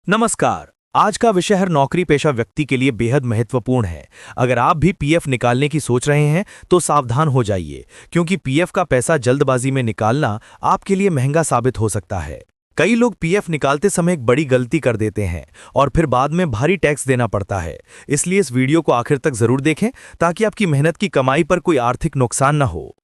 नमस्कार। आज का विषय हर नौकरी पेशा व्यक्ति के लिए बेहद महत्वपूर्ण है। अगर आप भी पीएफ निकालने की सोच रहे हैं तो सावधान हो जाइए, क्योंकि पीएफ का पैसा जल्दबाजी में निकालना आपके लिए महंगा साबित हो सकता है। कई लोग पीएफ निकालते समय एक बड़ी गलती कर देते हैं और फिर बाद में भारी टैक्स देना पड़ता है। इसलिए इस वीडियो को आखिर तक जरूर देखें ताकि आपकी मेहनत की कमाई पर कोई आर्थिक नुकसान न हो।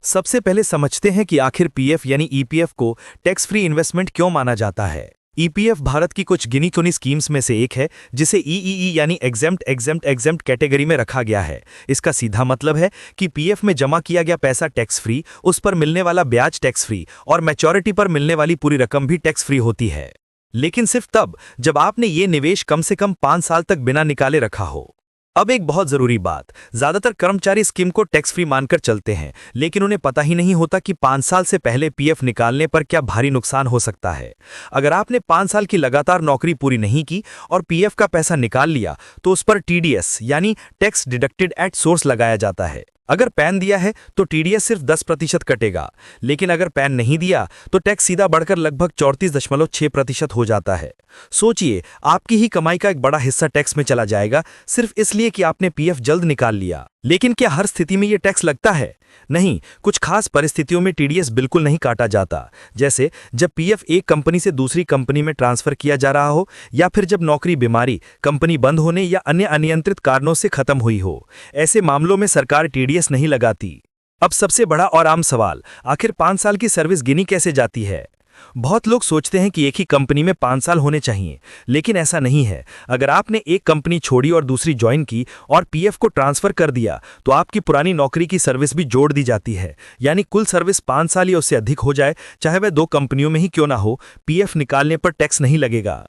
सबसे पहले समझते हैं कि आखिर पीएफ यानी ईपीएफ को टैक्स फ्री इन्वेस्टमेंट क्यों माना जाता है। ईपीएफ भारत की कुछ गिनी चुनी स्कीम्स में से एक है जिसे ईईई यानी एग्जेम्प्ट कैटेगरी में रखा गया है। इसका सीधा मतलब है कि पीएफ में जमा किया गया पैसा टैक्स फ्री, उस पर मिलने वाला ब्याज टैक्स फ्री और मैच्योरिटी पर मिलने वाली पूरी रकम भी टैक्स फ्री होती है। लेकिन सिर्फ तब जब आपने ये निवेश कम से कम 5 साल तक बिना निकाले रखा हो। अब एक बहुत जरूरी बात, ज्यादातर कर्मचारी स्कीम को टैक्स फ्री मानकर चलते हैं, लेकिन उन्हें पता ही नहीं होता कि 5 साल से पहले पीएफ निकालने पर क्या भारी नुकसान हो सकता है। अगर आपने 5 साल की लगातार नौकरी पूरी नहीं की और पीएफ का पैसा निकाल लिया तो उस पर टीडीएस यानी टैक्स डिडक्टेड एट सोर्स लगाया जाता है। अगर पैन दिया है तो टीडीएस सिर्फ 10% कटेगा, लेकिन अगर पैन नहीं दिया तो टैक्स सीधा बढ़कर लगभग 34.6% हो जाता है। सोचिए, आपकी ही कमाई का एक बड़ा हिस्सा टैक्स में चला जाएगा सिर्फ इसलिए कि आपने पीएफ जल्द निकाल लिया। लेकिन क्या हर स्थिति में ये टैक्स लगता है? नहीं, कुछ खास परिस्थितियों में टीडीएस बिल्कुल नहीं काटा जाता, जैसे जब पीएफ एक कंपनी से दूसरी कंपनी में ट्रांसफर किया जा रहा हो या फिर जब नौकरी, बीमारी, कंपनी बंद होने या अन्य अनियंत्रित कारणों से खत्म हुई हो। ऐसे मामलों में सरकार टीडीएस नहीं लगाती। अब सबसे बड़ा और आम सवाल, आखिर 5 साल की सर्विस गिनी कैसे जाती है? बहुत लोग सोचते हैं कि एक ही कंपनी में 5 साल होने चाहिए, लेकिन ऐसा नहीं है। अगर आपने एक कंपनी छोड़ी और दूसरी ज्वाइन की और पीएफ को ट्रांसफर कर दिया तो आपकी पुरानी नौकरी की सर्विस भी जोड़ दी जाती है। यानी कुल सर्विस 5 साल या उससे अधिक हो जाए, चाहे वह 2 कंपनियों में ही क्यों ना हो, पीएफ निकालने पर टैक्स नहीं लगेगा।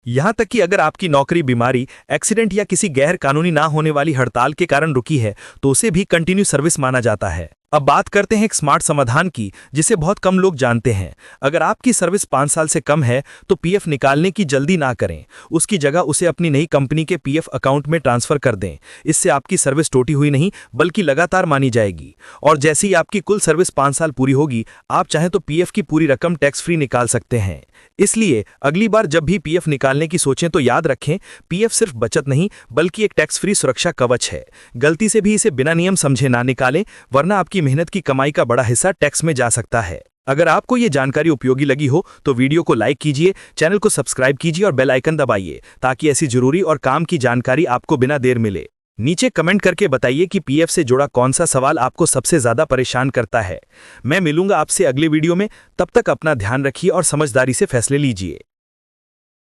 यहां तक कि अगर आपकी नौकरी, बीमारी, एक्सीडेंट या किसी गैर कानूनी ना होने वाली हड़ताल के कारण रुकी है तो उसे भी कंटिन्यू सर्विस माना जाता है। अब बात करते हैं एक स्मार्ट समाधान की, जिसे बहुत कम लोग जानते हैं। अगर आपकी सर्विस 5 साल से कम है तो पीएफ निकालने की जल्दी ना करें, उसकी जगह उसे अपनी नई कंपनी के पीएफ अकाउंट में ट्रांसफर कर दें। इससे आपकी सर्विस टूटी हुई नहीं बल्कि लगातार मानी जाएगी। और जैसे ही आपकी कुल सर्विस 5 साल पूरी होगी, आप चाहें तो पीएफ की पूरी रकम टैक्स फ्री निकाल सकते हैं। इसलिए अगली बार जब भी पीएफ निकालने की सोचें तो याद रखें, पीएफ सिर्फ बचत नहीं बल्कि एक टैक्स फ्री सुरक्षा कवच है। गलती से भी इसे बिना नियम समझे ना निकालें, वरना आपकी मेहनत की कमाई का बड़ा हिस्सा टैक्स में जा सकता है। अगर आपको ये जानकारी उपयोगी लगी हो तो वीडियो को लाइक कीजिए, चैनल को सब्सक्राइब कीजिए और बेल आइकन दबाइए ताकि ऐसी जरूरी और काम की जानकारी आपको बिना देर मिले। नीचे कमेंट करके बताइए कि पीएफ से जुड़ा कौन सा सवाल आपको सबसे ज्यादा परेशान करता है। मैं मिलूंगा आपसे अगले वीडियो में। तब तक अपना ध्यान रखिए और समझदारी से फैसले लीजिए।